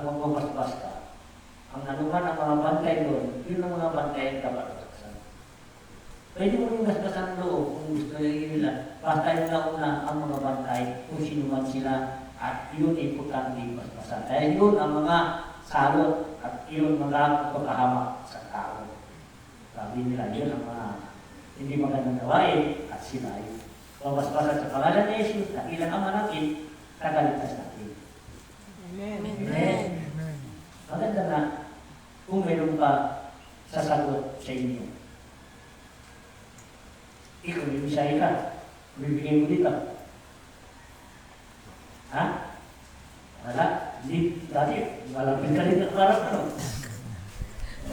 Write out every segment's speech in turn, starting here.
kung magbukas-bas ka, ang anuman ang mga bantay doon, yun ang mga bantay ang dapat basbasan. Pwede mo yung basbasan loob kung gusto nila. Bantay na una ang mga bantay kung sino man sila at yun importante yung basbasan. Dahil yun ang mga salot at yun mga pagkahamak sa tao. Sabi nila, yun ang mga hindi magandang gawain at sila ay basbasan sa pangalan ni Jesus na ilang ama natin, tagaligtas natin. Amen. Amen. Maganda na kung mayroon ka sasagot sa inyo. Ikaw, bibisay ka. Bibigay mo dito. Ha? Wala? Hindi. Dati, malapit ka dito para ano?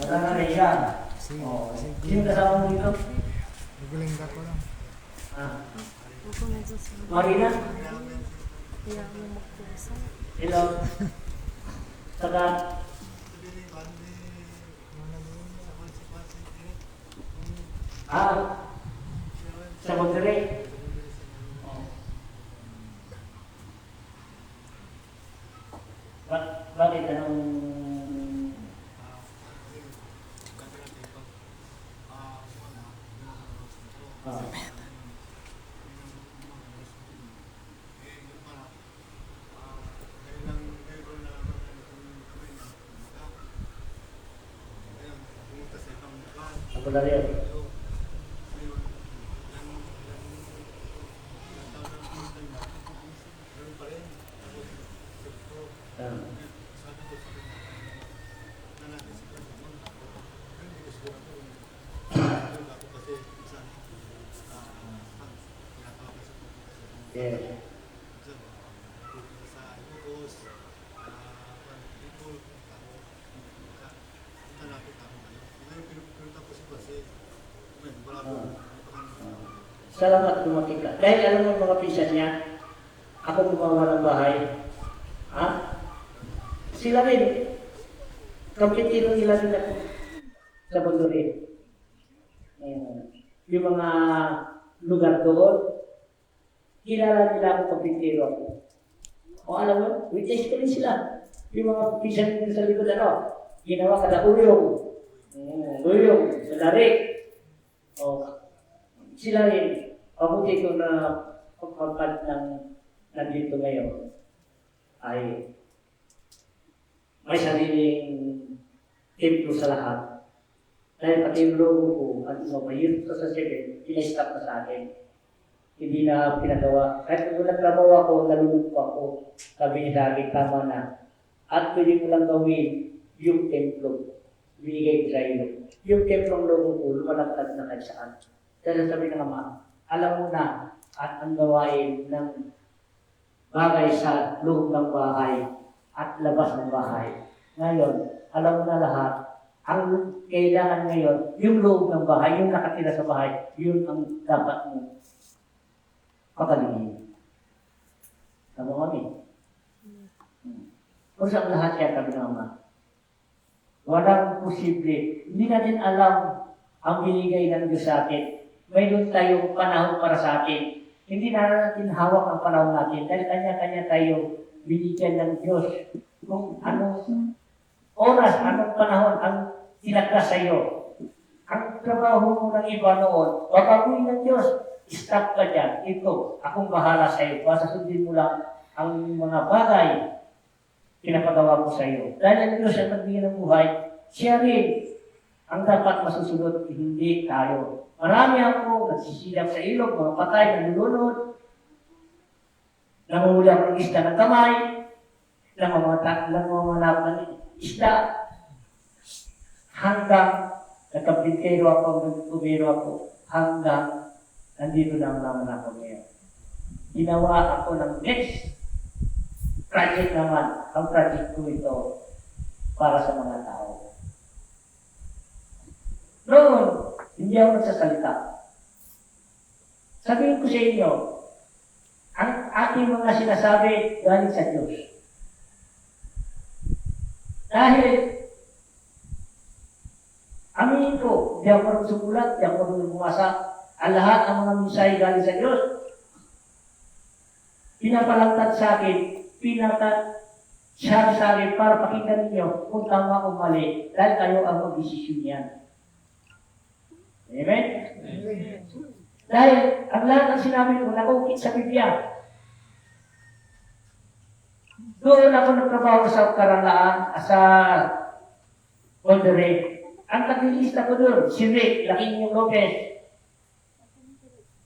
Wala na rin yan. Oh, sino kasama mo dito? Nagaling ka ko lang. Marina? Hello? Saka? Sa Monterrey? Bakit? Anong... Ako na rin. Yeah. Salamat dumating ka. Dahil alam mo mga pisan niya, ako gumawa ng bahay. Ha? Sila rin. Kampitino nila rin ako sa Bondorin. Yung mga lugar doon, kilala nila ako kampitino ako. O alam mo, witness ko rin sila. Yung mga pisan nila sa likod, ginawa kada uyong. Uyong, salari. O, sila rin. Mabuti ko na pagpapad ng nandito ngayon ay may sariling templo sa lahat. Dahil pati yung logo ko at mayroon ko sa second, pinastop na sa akin. Hindi na pinagawa. Kahit kung nagtrabaho ako, nalulog pa ako. Sabi niya sa akin, tama na. At pwede ko lang gawin yung templo. Binigay ko sa iyo. Yung templong logo ko, lumalagtag na kahit saan. Dahil sabi ng Ama, alam mo na at ang gawain ng bagay sa loob ng bahay at labas ng bahay. Ngayon, alam mo na lahat, ang kailangan ngayon, yung loob ng bahay, yung nakatira sa bahay, yun ang dapat mo pagalingin. Tama kami? Kung saan lahat yan kami ng Ama. Walang posible. Hindi natin alam ang binigay ng Diyos sa atin. Mayroon tayong panahon para sa atin. Hindi na natin hawak ang panahon natin dahil kanya-kanya tayo binigyan ng Diyos. Kung anong oras, anong panahon ang tinagda sa iyo. Ang trabaho mo ng iba noon, babaguhin ng Diyos. Stop ka dyan. Ito, akong bahala sa iyo. Basta sundin mo lang ang mga bagay pinapagawa ko sa iyo. Dahil ang Diyos ang nagbigay ng buhay, siya rin ang dapat masusunod, hindi tayo. Marami ako nagsisilap sa ilog, mga patay, nalulunod, nangungulang ng isda ng kamay, nangungulang ng isda, hanggang nagkabintero ako, nagtubero ako, hanggang nandito na naman ako ngayon. Ginawa ako ng next project naman, ang project ko ito para sa mga tao. Noon, hindi ako nagsasalita. Sabihin ko sa inyo, ang ating mga sinasabi galing sa Diyos. Dahil, aminin ko, di ako marunong sumulat, di ako marunong bumasa, ang lahat ng mga misay galing sa Diyos. Pinapalantad sa akin, Siya sa akin para pakinggan ninyo kung tama o mali dahil kayo ang mag-desisyon yan. Amen? Dahil ang lahat ng sinabi ko nakukit sa Biblia. Doon ako nagtrabaho sa Karanlaan, sa Monterrey. Ang taglilista ko doon, si Rick, laking yung Lopez.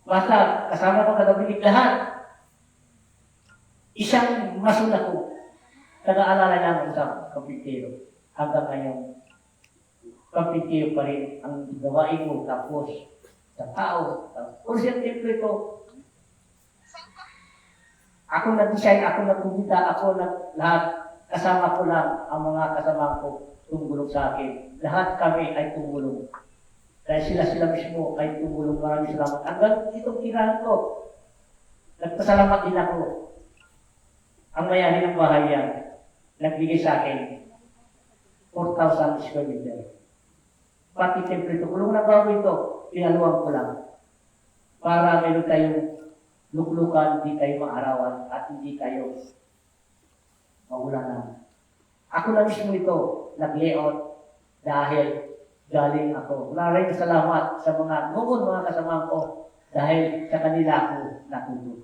Basta, kasama ko kagabilig lahat. Isang masun ako. Nag-aalala namin sa kapitero. Hanggang ngayon, kapitero pa rin ang gawain mo. Tapos, sa tao. Kung siya temple ko, ako nag-design, ako nag-kumita, ako lahat. Kasama ko lang ang mga kasama ko tumulong sa akin. Lahat kami ay tumulong. Dahil sila mismo ay tumulong. Maraming salamat. Hanggang itong tirahan ko, nagpasalamat din ako. Ang mayari ng bahay yan, nagbigay sa akin 4,000 square meter. Pati temple ito. Kulong na gawin ito, pinaluwang ko lang. Para meron tayong luklukan, hindi tayo maarawan, at hindi tayo maulanan. Ako na mismo ito, nag-layout dahil galing ako. Maraming salamat sa mga noon mga kasama ko dahil sa kanila ako natulog.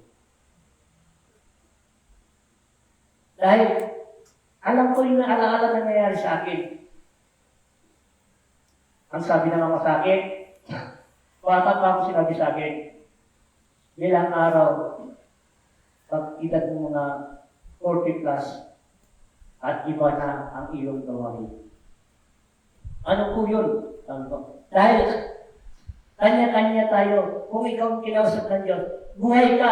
Dahil alam ko yung alaala na nangyayari sa akin. Ang sabi ng mga sa akin, bata pa ako sinabi sa akin, ilang araw, pag edad ng mga 40 plus, at iba na ang iyong gawain. Ano po yun? Dahil kanya-kanya tayo. Kung ikaw ang kinausap ng Diyos, buhay ka,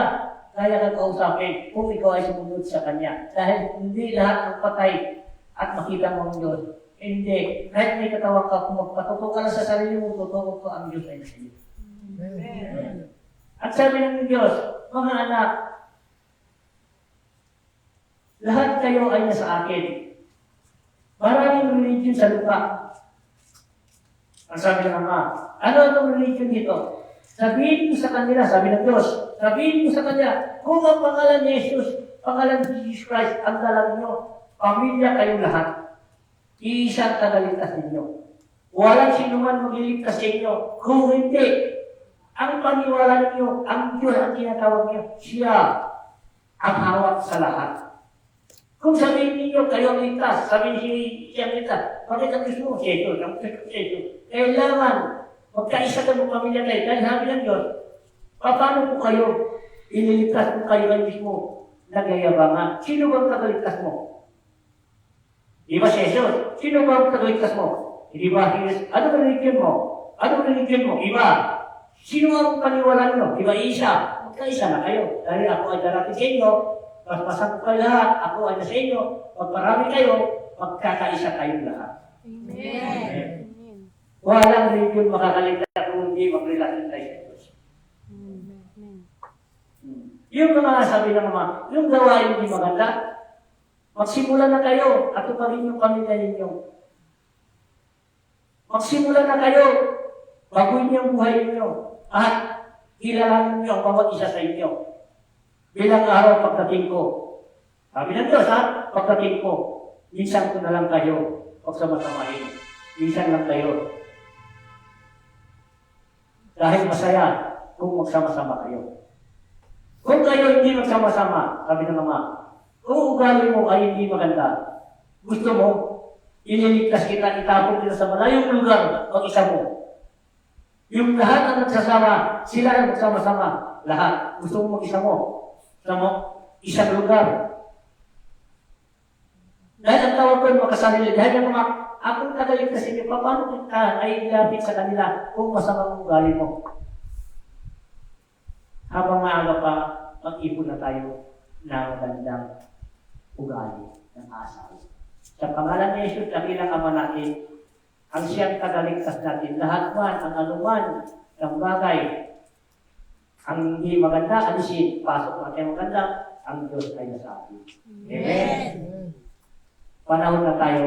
kaya kang kausapin kung ikaw ay sumunod sa Kanya. Dahil hindi lahat ng patay at makita mo ang Diyos. Hindi. Kahit may katawan ka, kung magpatuto ka lang sa sarili mo, totoo ko ang Diyos ay nasa iyo. At sabi ng Diyos, mga anak, lahat kayo ay nasa akin. Maraming religion sa lupa. Ang sabi ng Ama, ano ang religion dito? Sabihin mo sa kanila, sabi ng Diyos, sabihin mo sa kanila, kung ang pangalan ni Jesus, pangalan ni Jesus Christ, ang dalang nyo, pamilya kayo lahat. Iisa ang tagaligtas ninyo. Walang sinuman magliligtas sa inyo. Kung hindi, ang paniwala ninyo, ang Diyos ang tinatawag niyo, siya ang hawak sa lahat. Kung sabihin ninyo, kayo ang ligtas, sabihin siya ang ligtas, bakit ang gusto mo? Si Jesus, ang gusto mo si Jesus. Kailangan, magkaisa ka ng pamilya kayo. Dahil sabi ng Diyos, paano po kayo? Ililigtas mo kayo ang mismo, nagyayabangan. Sino ba ang tagaligtas mo? Di ba si Jesus? Sino ba ang tagaligtas mo? Di ba si Jesus? Ano religion mo? Ano religion mo? Iba. Sino ang paniwalaan nyo? Di ba isa? Magkaisa na kayo. Dahil ako ay darating sa inyo, mas masang kayo lahat, ako ay nasa inyo, magparami kayo, magkakaisa kayong lahat. Amen. Walang religion makakaligtas kung hindi magrelasyon tayo sa Diyos. Yung mga sabi ng mga, yung gawain hindi maganda, magsimula na kayo, at pa rin yung pamilya ninyo. Magsimula na kayo, baguhin niyo ang buhay ninyo, at kilalanin niyo ang bawat isa sa inyo. Bilang araw pagdating ko, sabi ng Diyos ha, pagdating ko, minsan ko na lang kayo, pagsamasamahin. Minsan lang kayo. Dahil masaya kung magsama-sama kayo. Kung kayo hindi magsama-sama, sabi ng Ama, kung ugali mo ay hindi maganda, gusto mo, ililigtas kita, itapon kita sa malayong lugar, mag-isa mo. Yung lahat na nagsasama, sila ang magsama-sama. Lahat. Gusto mo mag-isa mo. Gusto mo, isang lugar. Dahil ang tawag ko yung makasarili, dahil yung mga akong tagaligtas inyo, paano kita ay ilapit sa kanila kung masamang ugali mo? Habang maaga pa, mag-ipon na tayo ng magandang ugali ng asal. Sa pangalan ni Jesus, dakilang Ama natin, ang siyang tagaligtas natin, lahat man, ang anuman ng bagay, ang hindi maganda, alisin, pasok natin maganda, ang Diyos ay nasa atin. Amen. Panahon na tayo,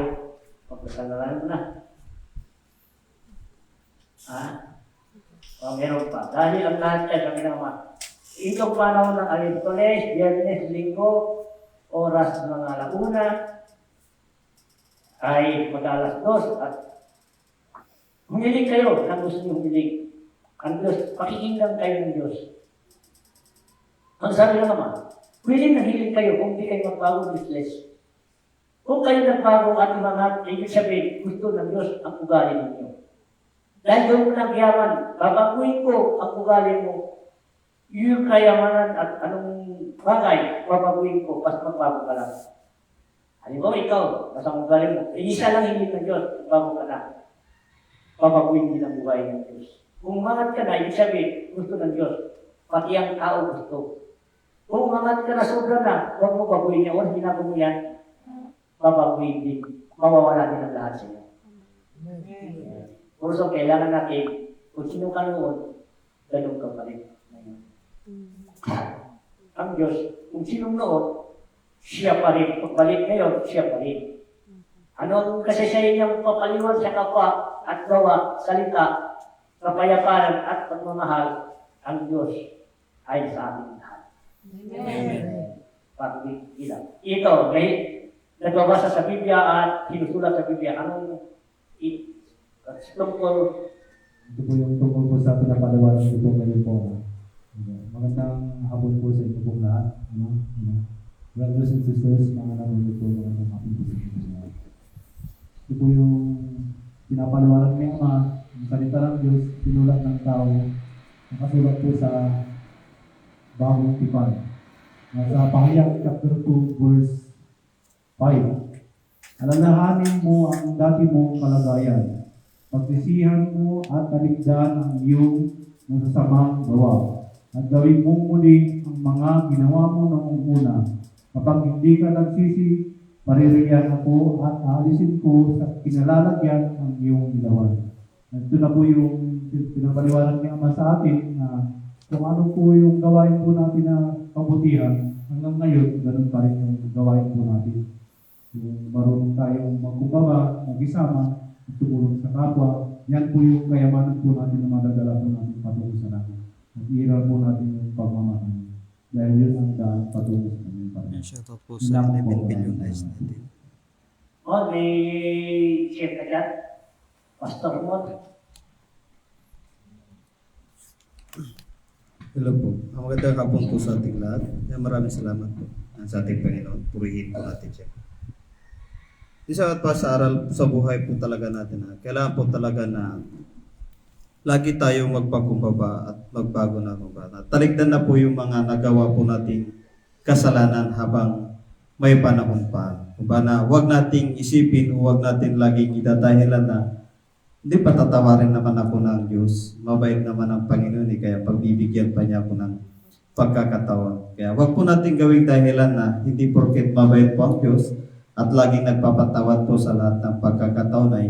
magpasalaran na. Ha? O meron pa. Dahil ang lahat ay kami naman. Itong panahon ng Alintones, Biyernes, Linggo, oras ng mga alauna, ay mag-alas 2 at humiling kayo ng gusto niyo humiling. Ang Diyos, pakikinggan kayo ng Diyos. Ang sabi ng Ama, hiling na hiling kayo kung di kayo magbago ng flesh. Kung kayo nagbago at imangat, ibig sabihin, gusto ng Diyos ang ugali ninyo. Dahil doon mo ng yaman, babaguhin ko ang ugali mo. Yung kayamanan at anong bagay, babaguhin ko, basta magbago ka lang. Halimbawa, ikaw, basta ang ugali mo, isa lang hiling ng Diyos, magbago ka lang. Babaguhin din ang buhay ng Diyos. Kung umangat ka na, ibig sabihin, gusto ng Diyos, pati ang tao gusto. Kung umangat ka na sobra na, huwag mo baguhin niya, huwag ginago mo yan, babaguhin din, mawawala din ang lahat sa iyo. Also, kailangan natin, kung sino ka noon, ganun ka pa rin. Ang Diyos, kung sinong noon, siya pa rin. Pagbalik ngayon, siya pa rin. Ano ang kasaysayan niyang papaliwan sa kapwa at gawa, salita, kapayapaan at pagmamahal, ang Diyos ay sa ating lahat. Amen. Pag-ilang. Ito, may nagbabasa sa Biblia at sinusulat sa Biblia. Anong tungkol? Ito po yung tungkol po sa pinapalawanan ko po ngayon po. Magandang hapon po sa inyo pong lahat. Brothers and sisters, mga nanonood po, magandang hapon po sa inyo pong lahat. Ito po yung pinapalawanan ng Ama, ang salita ng Diyos, pinulat ng tao, nakasulat po sa Bagong Tipan. Nasa Pahayag chapter 2, verse 5. Alalahanin mo ang dati mong kalagayan. Pagsisihan mo at talikdan ang iyong nasasamang gawa. At gawin mong muli ang mga ginawa mo noong una. Kapag hindi ka nagsisi, paririyan ako at aalisin ko sa kinalalagyan ang iyong ginawan. Ito na po yung pinapaliwanag ni Ama sa atin na kung ano po yung gawain po natin na kabutihan, hanggang ngayon, ganun pa rin yung gawain po natin. Yung marunong tayong magkumbaba, mag-isama, tumulong sa kapwa, yan po yung kayamanan po natin na madadala po natin patungo sa langit. At iiral po natin yung pagmamahal. Dahil yun ang daan patungo sa langit pa rin. Shout out po sa 11 billion eyes natin. May share ka dyan? Pastor Mod? Hello po. Magandang hapon po sa ating lahat. Maraming salamat po sa ating Panginoon. Purihin po natin siya. Isa pa sa aral sa buhay po talaga natin. Kailangan po talaga na lagi tayo magpakumbaba at magbago na kumbaba. Talikdan na po yung mga nagawa po nating kasalanan habang may panahon pa. Kumbaga na huwag nating isipin o huwag natin laging idadahilan na hindi patatawarin naman ako ng Diyos. Mabait naman ang Panginoon kaya pagbibigyan pa niya ako ng pagkakataon. Kaya huwag po natin gawing dahilan na hindi porket mabait po ang Diyos at laging nagpapatawad po sa lahat ng pagkakataon ay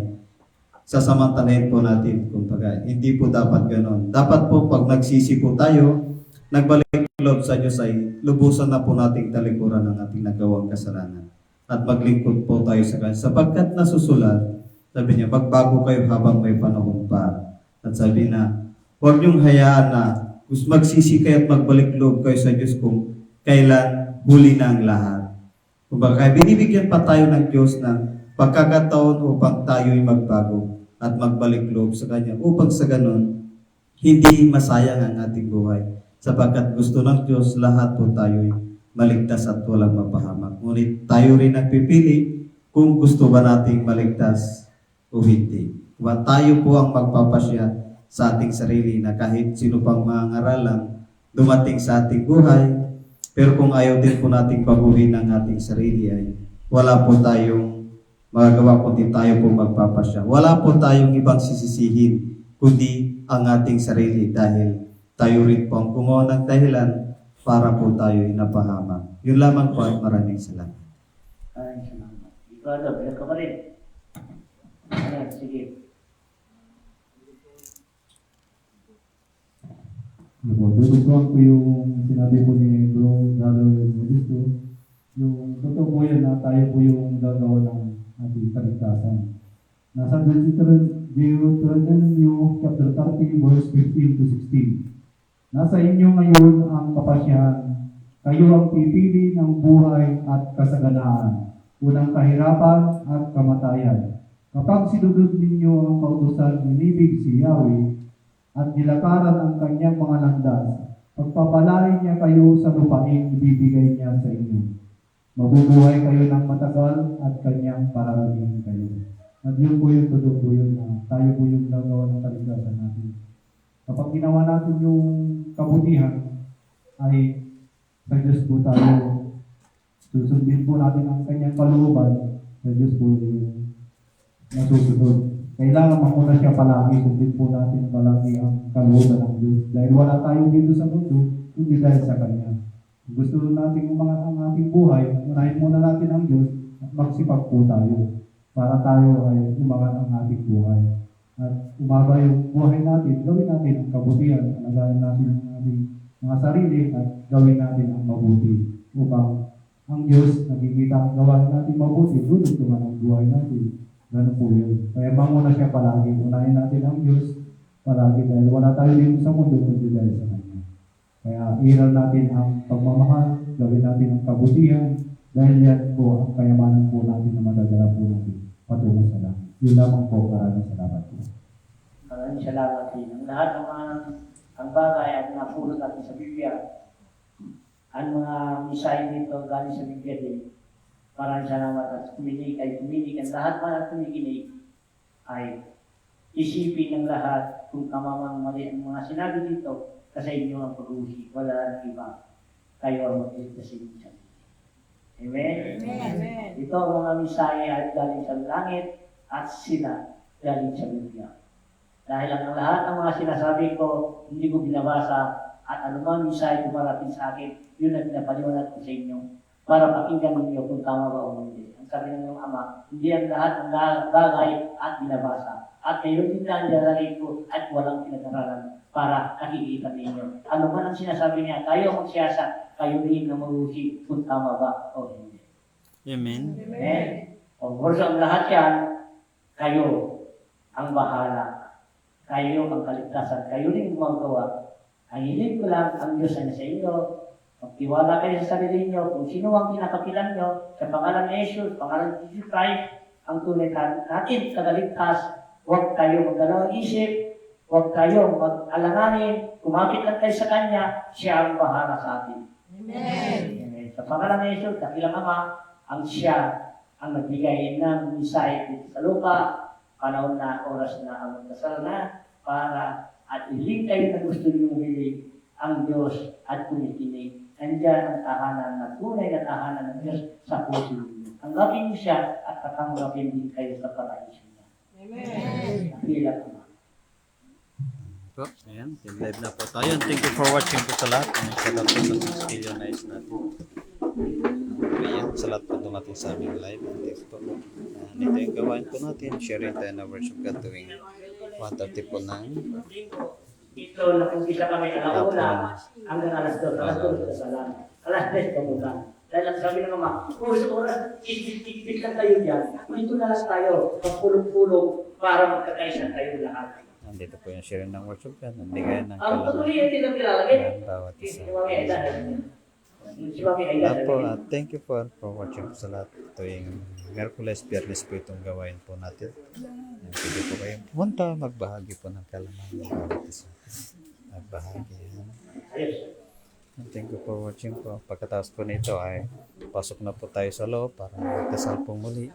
sasamantalahin po natin. Kumbaga, hindi po dapat ganoon. Dapat po pag nagsisi po tayo, nagbalik loob sa Diyos ay lubusan na po nating talikuran ng ating nagawang kasalanan. At maglingkod po tayo sa Kanya. Sapagkat nasusulat, sabi niya, magbago kayo habang may panahon pa. At sabi na, huwag niyong hayaan na magsisi kayo at magbalik loob kayo sa Diyos kung kailan huli na ang lahat. Kumbaga, binibigyan pa tayo ng Diyos ng pagkakataon upang tayo'y magbago at magbalik loob sa Kanya. Upang sa ganun, hindi masayang ang ating buhay. Sapagkat gusto ng Diyos, lahat po tayo'y maligtas at walang mapahamak. Ngunit tayo rin nagpipili kung gusto ba nating maligtas o hindi. Kung tayo po ang magpapasya sa ating sarili na kahit sino pang mga ngaralang dumating sa ating buhay, pero kung ayaw din po nating baguhin ang ating sarili ay wala po tayong magagawa kundi tayo po magpapasya. Wala po tayong ibang sisisihin kundi ang ating sarili dahil tayo rin po ang gumawa ng dahilan para po tayo napahamak. Yun lamang po at maraming salamat. Ay, salamat. Ikaw, bilang ka pa rin. Ayan, sige. Tututuan ko yung sinabi po ni Bro Brother Modisto. Yung totoo po yan na tayo po yung gagawa ng ating kaligtasan. Nasa Deuteronomy chapter 30 verse 15 to 16. Nasa inyo ngayon ang kapasyahan. Kayo ang pipili ng buhay at kasaganaan. unang kahirapan at kamatayan. Kapag sinunod ninyo ang kautusan inibig si Yahweh at nilakaran ang kanyang mga landas, pagpapalain niya kayo sa lupain ibibigay niya sa inyo. Mabubuhay kayo ng matagal at kanyang paralangin kayo. At yun po yung totoo po yun na tayo po yung gagawa ng kaligtasan natin. Kapag ginawa natin yung kabutihan, ay sa Diyos po tayo susundin po natin ang kanyang kalooban, sa Diyos po yung nasusunod. Kailangan makuna siya palagi, sundin po natin palagi ang kalooban ng Diyos. Dahil wala tayo dito sa mundo, kundi dahil sa Kanya. Kung gusto natin umangat ang ating buhay, unahin muna natin ang Diyos at magsipag po tayo para tayo ay umangat ang ating buhay. At umaga yung buhay natin, gawin natin ang kabutihan, alagayan natin ang ating mga sarili at gawin natin ang mabuti upang ang Diyos nakikita ang gawain natin mabuti, tutulungan ang buhay natin. Ganun po yun. Kaya manguna siya palagi. Unahin natin ang Diyos palagi dahil wala tayo dito sa mundo kundi dahil sa Kanya. Kaya iral natin ang pagmamahal, gawin natin ang kabutihan dahil yan po ang kayamanan po natin na madadala po natin patungo sa langit. Yun lamang po, maraming salamat po. Maraming salamat din. Ang lahat ng mga ang bagay at napulot natin sa Biblia, ang mga misay nito galing sa Biblia din. Maraming salamat at kumilig ang lahat man at kumikinig ay isipin ng lahat kung tamang mali ang mga sinabi dito kasi inyo ang pag-uusip. Wala nang iba. Kayo ang mag-iligtas sa inyo. Amen? Amen. Ito ang mga misay ay galing sa langit at sila galing sa Biblia. Dahil ang lahat ng mga sinasabi ko, hindi ko binabasa at anumang misay kumarating sa akin, yun ang pinapaliwanag ko sa inyo para pakinggan ninyo kung tama ba o hindi. Ang sabi ng iyong ama, hindi ang lahat ng bagay at binabasa. At mayroon din na nilalagay ko at walang pinag-aralan para nakikita ninyo. Ano man ang sinasabi niya, kayo magsiyasa, kayo rin na mag-usip kung tama ba o hindi. Amen. Amen. O course, ang lahat yan, kayo ang bahala. Kayo ang kaligtasan. Kayo rin gumagawa. Ang hiling ko lang, ang Diyos ay nasa inyo. Magtiwala kayo sa sarili niyo kung sino ang kinakapilan niyo sa pangalan ni Jesus, pangalan ni Jesus Christ, ang tunay natin kagaligtas. Huwag kayo magdalawang isip, huwag kayo mag-alanganin, kumapit lang kayo sa Kanya, siya ang bahala sa atin. Amen. Amen. Sa pangalan ni Jesus, dakilang Ama, ang siya ang nagbigay ng misay dito sa lupa, panahon na, oras na, ang magdasal na, para at iling kayo na gusto niyong hiling ang Diyos at kumikinig. Nandiyan ang tahanan na tunay na tahanan ng Diyos sa puso niyo. Tanggapin niyo siya at tatanggapin din kayo sa paraiso niya. Amen. Nakilap mo. Po, ayan, live na po tayo. Thank you for watching po sa lahat. Sa lahat po sa skill nice natin. Ayan, sa lahat po dumating sa aming live. Thanks po. Ito yung gawain po natin. Sharing tayo na worship God tuwing 1:30 po ng Ito, nag-umpisa kami alauna hanggang alas 2. Alas 2 sa salam. Alas 3 kamutan. Dahil ang sabi ng Ama, oras, ikit lang kayo dyan. Dito na lang tayo, magpulong-pulong para magkakaisa tayo lahat. nandito po yung sharing ng worship God. Nandito ng Ang patuloy yung tinapilagay. ng bawat isa. Si Mami Aida. Si Mami Aida. Lahat po, thank you for watching po sa lahat. Tuwing Merkules, Biyernes po itong gawain po natin. Yan, pwede po kayo pumunta, magbahagi po ng kalaman ng bawat isa. Magbahagi. Yan. Ayos. Thank you for watching po. Pagkatapos po nito ay pasok na po tayo sa loob para magdasal po muli.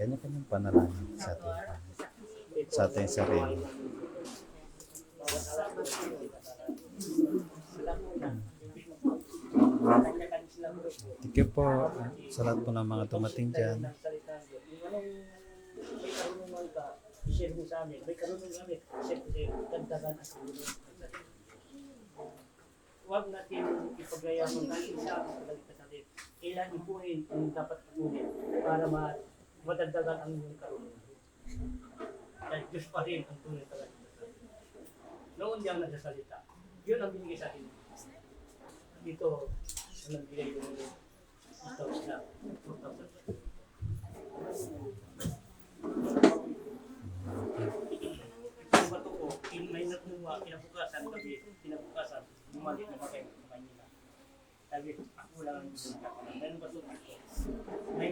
Kanya-kanyang panalangin sa ating sarili. Thank you po sa lahat po ng mga dumating dyan. Share mo sa amin. May karunong kami. Share ko sa'yo. Dagdagan at tulungan. Huwag natin ipagayamang natin sa pagkakalit. Kailan ipuhin kung dapat ipuhin para madagdagan ang iyong karunong. Dahil Diyos pa rin ang tunay talaga. Noon niyang nagsasalita. Yun ang binigay sa atin. Dito, ang nagbigay ko ng ito sila. Ang bato ko, may nakuha, kinabukasan, bumalik na kayo sa Manila. Sabi, ako lang ang nagkakaroon. Dahil bato ko, may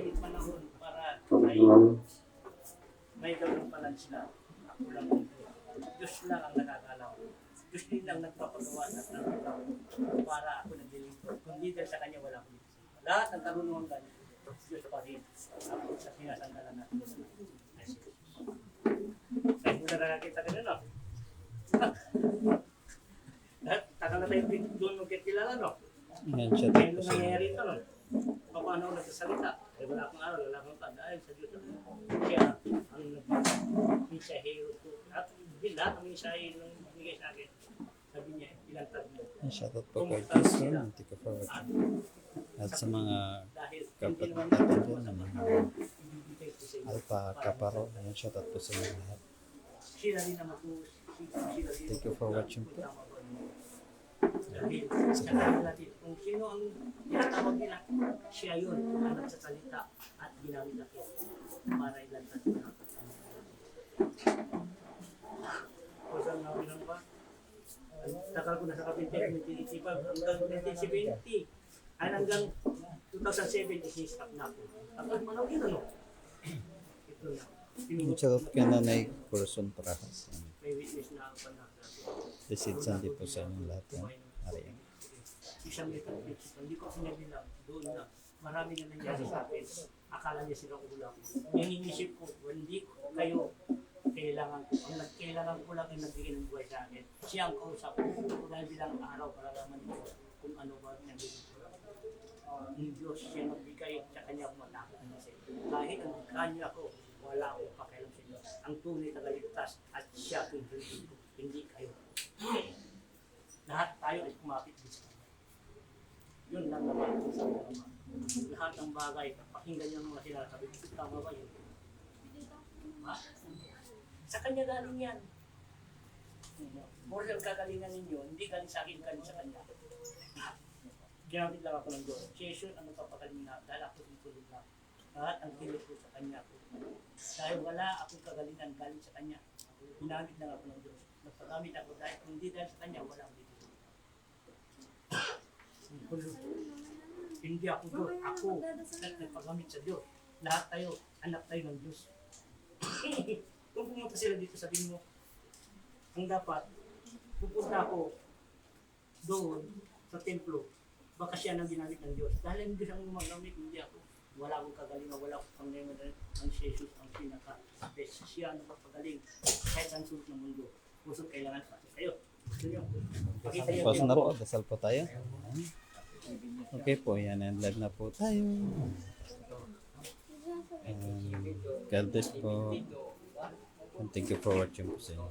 may ganun pala sila. Ako lang ang Diyos lang ang nakakalaw. Diyos din lang nagpapagawa at nagpapagawa para ako naglilingkod. Kung di dahil sa Kanya, wala akong lingkod. Lahat ng karunungan Kanya, Diyos pa rin. Ako sa sinasandalan natin. Kahit mo na nakakita ka na, no? Tagal na tayo doon magkakilala, no? Yan siya Kaya dito nung sa nangyayari ito, no? Paano ako nagsasalita? Eh, wala akong aral, wala akong pa. Dahil sa Diyos. Kaya, ang nag-mensahe ko. At lahat ng mensahe nung binigay sa akin, sabi niya, ilang tabi. shoutout po kay Jason. Thank you for watching. At sa mga kapatid natin dyan na mga Alpha Kaparo. Ayan, shoutout po sa inyo lahat. Sila rin naman po. Thank you for watching po. Dahil sa kanila natin, kung sino ang tinatawag nila, siya yun ang nagsasalita at ginamit ako para ilantad na. Kusang namin lang ba? Takal ko na sa kapitid, 1985 hanggang 1970. Ay hanggang 2007, isi-stop na ako. Tapos manaw yun ano? Ito na. Shoutout kay Nanay Corazon Parajas. May witness na ako na. Blessed Sunday po sa inyo lahat. Ariyan. Isang little bit. Hindi ko sinabi lang. Doon na. Marami na nangyari sa akin. Akala niya silang ulang. Yung inisip ko, hindi kayo kailangan ko. Ang kailangan ko lang ay nagbigay ng buhay sa akin. Siya ang kausap ko. Dahil bilang araw para naman ko kung ano ba nabigay ko. Ang Diyos siya nagbigay sa kanya kumatakot na siya. Kahit ang kanya ko, wala akong pakialam sa inyo. Ang tunay na kaligtas at siya kung hindi kayo. Lahat tayo ay kumapit din sa kanya. Yun lang naman sa mga. Lahat ng bagay, pakinggan niyo ang mga sinasabi. Tama ba yun? Ha? Sa kanya galing yan. More sa kagalingan ninyo, hindi galing sa akin, galing sa kanya. Ginamit lang ako ng Diyos. Si Jesus ang nagpapakalina dahil ako itulog na. Lahat ang kilit ko sa kanya ko. Dahil wala akong kagalingan galing sa kanya. Ginamit lang ako ng Diyos. Nagpagamit ako dahil kung hindi dahil sa kanya, wala akong dito. Hindi ako Diyos. Ako nagpagamit sa Diyos. Lahat tayo, anak tayo ng Diyos. Kung pumunta sila dito, sabihin mo, ang dapat, pupunta ako doon sa templo. Baka siya nang ginamit ng Diyos. Dahil ang Diyos ang gumagamit, hindi ako. Wala akong kagalingan, wala akong pangyayaman. Ang Jesus ang pinaka-best. Siya ang magpagaling kahit ang sulok ng mundo. Gusto kailangan pa kayo. Gusto nyo? Pakita nyo. Pause na po. Dasal po tayo. Okay po. Yan. And live na po tayo. God bless po. And thank you for watching po sa inyo.